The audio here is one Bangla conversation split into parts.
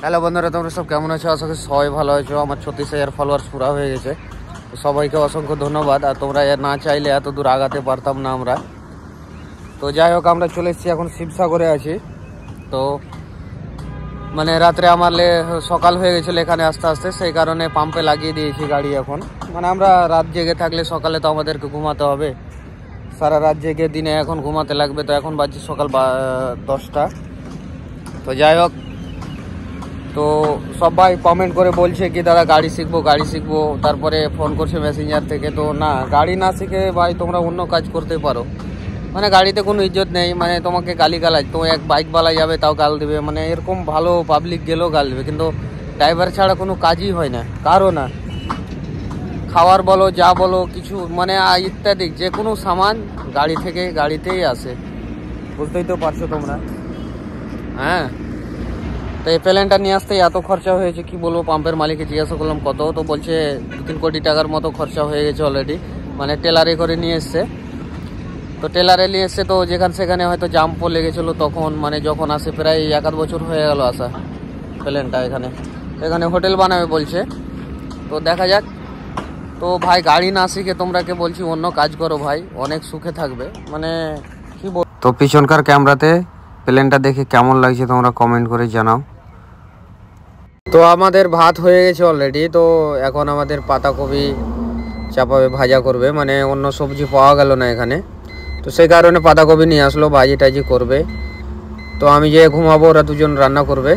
হ্যালো বন্ধুরা, তোমরা সব কেমন আছো? আশা করি সবাই ভালো আছো। আমার 36,000 ফলোয়ার্স পুরা হয়ে গেছে। তো সবাইকে অসংখ্য ধন্যবাদ। আর তোমরা না চাইলে এত দূর আগাতে পারতাম না আমরা। তো যাই হোক, আমরা চলে এসেছি, এখন শিবসাগরে আছি। তো মানে রাত্রে আমার সকাল হয়ে গেছিলো এখানে আস্তে আস্তে, সেই কারণে পাম্পে লাগিয়ে দিয়েছি গাড়ি। এখন মানে আমরা রাত জেগে থাকলে সকালে তো আমাদেরকে ঘুমাতে হবে, সারা রাত জেগে দিনে এখন ঘুমাতে লাগবে। তো এখন বাজছে সকাল 10টা। তো যাই হোক, তো সবাই কমেন্ট করে বলছে কি দাদা গাড়ি শিখবো, তারপরে ফোন করছে মেসেঞ্জার থেকে। তো না, গাড়ি না শিখে ভাই তোমরা অন্য কাজ করতে পারো। মানে গাড়িতে কোনো ইজ্জত নেই, মানে তোমাকে গালাজ, তো এক বাইকওয়ালা যাবে তাও গাল দেবে, মানে এরকম ভালো পাবলিক গেলেও গাল দেবে। কিন্তু ড্রাইভার ছাড়া কোনো কাজই হয় না কারো না। খাওয়ার বলো, যা বলো, কিছু মানে ইত্যাদি যে কোনো সামান গাড়িতেই আসে, বুঝতেই তো পারছো তোমরা। হ্যাঁ, তো এই প্লেনটা নিয়ে আসতে এত খরচা হয়েছে কি বলবো। পাম্পের মালিককে জিজ্ঞাসা করলাম কত, তো বলছে 2-3 কোটি টাকার মতো খরচা হয়ে গেছে অলরেডি। মানে টেলারে করে নিয়ে এসছে। তো টেলারে নিয়ে এসছে, তো সেখানে হয়তো জাম পড়ে গেছিলো তখন, মানে যখন আসে প্রায় 1-8 বছর হয়ে গেল আসা প্লেনটা। এখানে হোটেল বানাবে বলছে। তো দেখা যাক। তো ভাই গাড়ি না শিখে তোমরাকে বলছি অন্য কাজ করো ভাই, অনেক সুখে থাকবে। মানে কি বল। তো পিছনকার ক্যামেরাতে প্লেনটা দেখে কেমন লাগছে তোমরা কমেন্ট করে জানাও। তো আমাদের ভাত হয়ে গেছে অলরেডি। তো এখন আমাদের পাতাকপি চাপাবে, ভাজা করবে, মানে অন্য সবজি পাওয়া গেল না এখানে। তো সেই কারণে পাতাকপি নিয়ে আসলো, ভাজি টাজি করবে। তো আমি যে ঘুমাবো, ওরা দুজন রান্না করবে।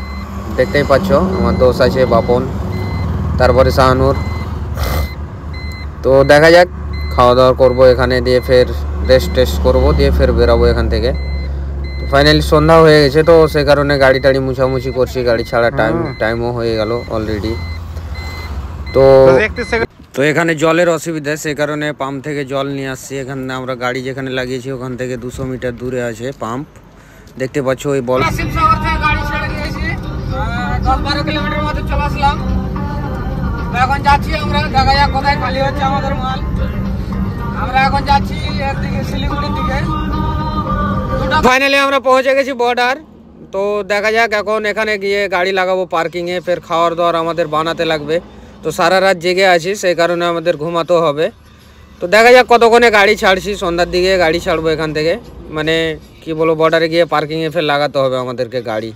দেখতেই পাচ্ছ আমার দোষ আছে বাপন, তারপরে শাহানুর। তো দেখা যাক, খাওয়া দাওয়া করবো এখানে, দিয়ে ফের রেস্ট করবো, দিয়ে ফের বেরাবো এখান থেকে। ফাইনালি সন্ধ্যা হয়ে গেছে, তো সে কারণে গাড়ি টাড়ি মুছামুছি করছি। গাড়ি ছাড়া টাইমও হয়ে গেল অলরেডি। তো এখানে জলের অসুবিধা, সে কারণে পাম্প থেকে জল নিয়ে আসছি। এখানে আমরা গাড়ি যেখানে লাগিয়েছি ওখান থেকে 200 মিটার দূরে আছে পাম্প, দেখতে পাচ্ছ ওই বল। কিলোমিটার মতো চলে আসলাম। এখন যাচ্ছি আমরা, দেখা যাক কোথায় খালি হচ্ছে আমাদের মাল। আমরা এখন যাচ্ছি একদিকে শিলিগুড়ির দিকে। ফাইনালি আমরা পৌঁছে গেছি বর্ডার। তো দেখা যাক, এখন এখানে গিয়ে গাড়ি লাগাবো পার্কিংয়ে, ফের খাওয়ার দাওয়ার আমাদের বানাতে লাগবে। তো সারা রাত জেগে আছি, সেই কারণে আমাদের ঘুমাতেও হবে। তো দেখা যাক কতক্ষণে গাড়ি ছাড়ছি। সন্ধ্যার দিকে গাড়ি ছাড়বো এখান থেকে, মানে কি বলবো, বর্ডারে গিয়ে পার্কিংয়ে ফের লাগাতে হবে আমাদেরকে গাড়ি,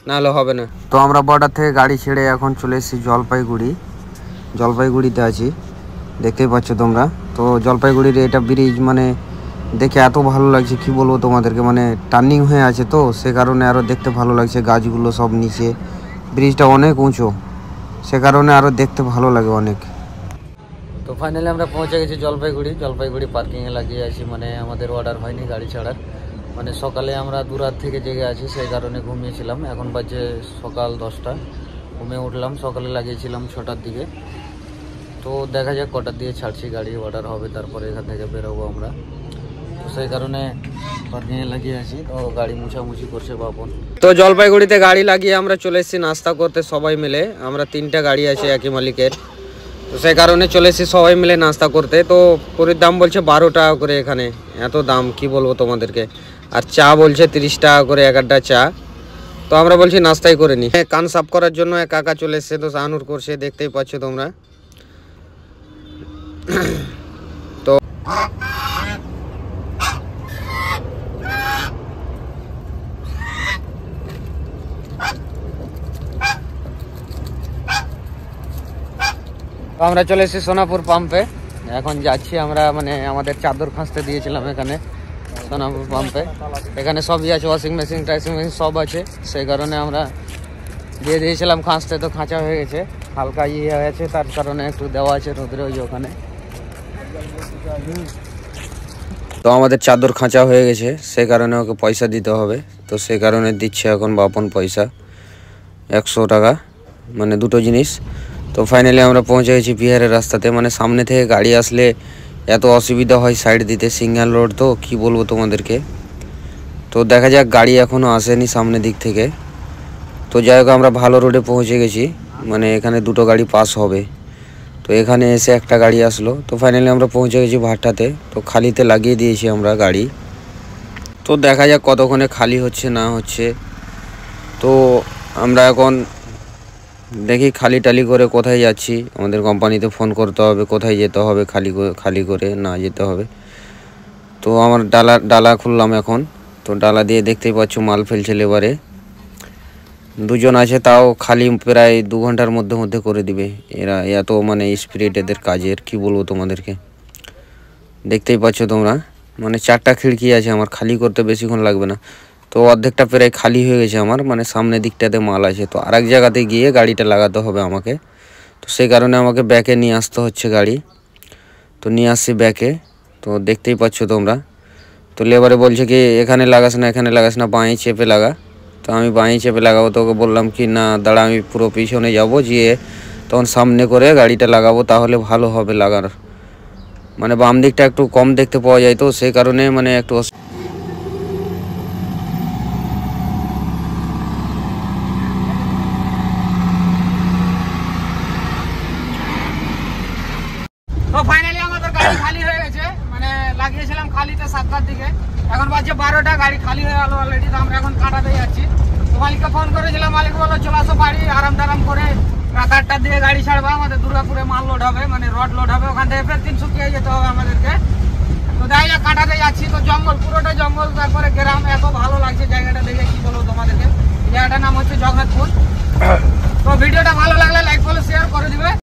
নাহলে হবে না। তো আমরা বর্ডার থেকে গাড়ি ছেড়ে এখন চলে এসেছি জলপাইগুড়িতে আছি, দেখতেই পাচ্ছ তোমরা। তো জলপাইগুড়ির এটা ব্রিজ মানে দেখে এত ভালো লাগছে কি বলবো তোমাদেরকে, মানে টার্নিং হয়ে আছে, তো সে কারণে আরও দেখতে ভালো লাগছে। গাছগুলো সব নিচে, ব্রিজটা অনেক উঁচু, সে কারণে আরও দেখতে ভালো লাগে অনেক। তো ফাইনালি আমরা পৌঁছে গেছি জলপাইগুড়ি পার্কিংয়ে লাগিয়ে আছি। মানে আমাদের অর্ডার হয়নি গাড়ি ছাড়ার, মানে সকালে আমরা দুরাত থেকে জেগে আছি, সেই কারণে ঘুমিয়েছিলাম। এখন বাজে সকাল 10টা, ঘুমিয়ে উঠলাম। সকালে লাগিয়েছিলাম 6টার দিকে। তো দেখা যাক কটার দিয়ে ছাড়ছি গাড়ি, অর্ডার হবে তারপরে এখান থেকে বেরোবো আমরা। তো সেই কারণে পার্কিংয়ে লাগিয়ে আছি। তো গাড়ি মুছামুছি করছে বাপন। তো জলপাইগুড়িতে গাড়ি লাগিয়ে আমরা চলে এসেছি নাস্তা করতে সবাই মিলে। আমরা 3টা গাড়ি আছে একই মালিকের, তো সেই কারণে চলে এসেছি সবাই মিলে নাস্তা করতে। তো পুরীর দাম বলছে 12 টাকা করে, এখানে এত দাম কি বলবো তোমাদেরকে। আর চা বলছে 30 টাকা করে এক আড্ডা চা। তো আমরা বলছি নাস্তাই করে নি। কান সাফ করার জন্য এক কাকা চলে এসছে, তো শাহানুর করছে, দেখতেই পাচ্ছ তোমরা। তো আমরা চলে এসেছি সোনাপুর পাম্পে। এখন যাচ্ছি আমরা, মানে আমাদের চাদর খাঁচতে দিয়েছিলাম এখানে সোনাপুর পাম্পে। এখানে সবই আছে, ওয়াশিং মেশিন টাইসিং মেশিন সব আছে, সেই কারণে আমরা দিয়ে দিয়েছিলাম খাঁচতে। তো খাঁচা হয়ে গেছে, হালকা হয়ে আছে, তার কারণে একটু দেওয়া আছে রোদ্রে ওই ওখানে। তো আমাদের চাদর খাঁচা হয়ে গেছে, সেই কারণে ওকে পয়সা দিতে হবে। তো সেই কারণে দিচ্ছে এখন বাপন পয়সা 100 টাকা, মানে দুটো জিনিস। তো ফাইনালি আমরা পৌঁছে গেছি বিহারের রাস্তাতে। মানে সামনে থেকে গাড়ি আসলে এত অসুবিধা হয় সাইড দিতে, সিঙ্গেল রোড তো কি বলবো তোমাদেরকে। তো দেখা যাক, গাড়ি এখনও আসেনি সামনের দিক থেকে। তো যাই হোক, আমরা ভালো রোডে পৌঁছে গেছি, মানে এখানে দুটো গাড়ি পাস হবে। তো এখানে এসে একটা গাড়ি আসলো। তো ফাইনালি আমরা পৌঁছে গেছি ভাট্টাতে। তো খালিতে লাগিয়ে দিয়েছি আমরা গাড়ি। তো দেখা যাক কতক্ষণে খালি হচ্ছে না হচ্ছে। তো আমরা এখন দেখি খালি টালি করে কোথায় যাচ্ছি, আমাদের কোম্পানিতে ফোন করতে হবে কোথায় যেতে হবে, খালি করে না যেতে হবে। তো আমার ডালা খুললাম এখন। তো ডালা দিয়ে দেখতেই পাচ্ছ মাল ফেলছে লেবারে, দুজন আছে, তাও খালি প্রায় 2 ঘন্টার মধ্যে করে দিবে এরা। এত মানে স্পিরিট এদের কাজের, কি বলবো তোমাদেরকে। দেখতেই পাচ্ছ তোমরা, মানে 4টা খিড়কি আছে আমার, খালি করতে বেশিক্ষণ লাগবে না। তো অর্ধেকটা প্রায় খালি হয়ে গেছে আমার, মানে সামনের দিকটাতে মাল আছে। তো আরেক জায়গাতে গিয়ে গাড়িটা লাগাতে হবে আমাকে। তো সেই কারণে আমাকে ব্যাকে নিয়ে আসতে হচ্ছে গাড়ি। তো নিয়ে আসছি ব্যাকে। তো দেখতেই পাচ্ছ তোমরা। তো লেবারে বলছে কি এখানে লাগাস না, বাঁয়ে চেপে লাগা। তো আমি বাঁয়ে চেপে লাগাবো। তো ওকে বললাম কি না দাঁড়া, আমি পুরো পিছনে যাব, গিয়ে তখন সামনে করে গাড়িটা লাগাবো, তাহলে ভালো হবে লাগানোর। মানে বাম দিকটা একটু কম দেখতে পাওয়া যায়, তো সেই কারণে মানে একটু তো ফাইনালি আমাদের গাড়ি খালি হয়ে গেছে, মানে লাগিয়েছিলাম খালিতে 7টার দিকে, এখন বাজে 12টা, গাড়ি খালি হয়ে গেল অলরেডি। তো আমরা এখন কাটাতে যাচ্ছি। তো মালিককে ফোন করেছিলাম, মালিক বললো চলে আসো বাড়ি, আরাম করে রাত 8টার দিকে গাড়ি ছাড়বো। আমাদের দুর্গাপুরে মাল লোড হবে, মানে রড লোড হবে, ওখান থেকে ফের 300 যেতে হবে আমাদেরকে। তো যাই না কাটাতে যাচ্ছি। তো জঙ্গল, পুরোটা জঙ্গল, তারপরে গ্রাম, এত ভালো লাগছে জায়গাটা দেখে, কি বলবো তোমাদেরকে। জায়গাটার নাম হচ্ছে জগন্নাথপুর। তো ভিডিওটা ভালো লাগলে লাইক ফলো শেয়ার করে দিবে।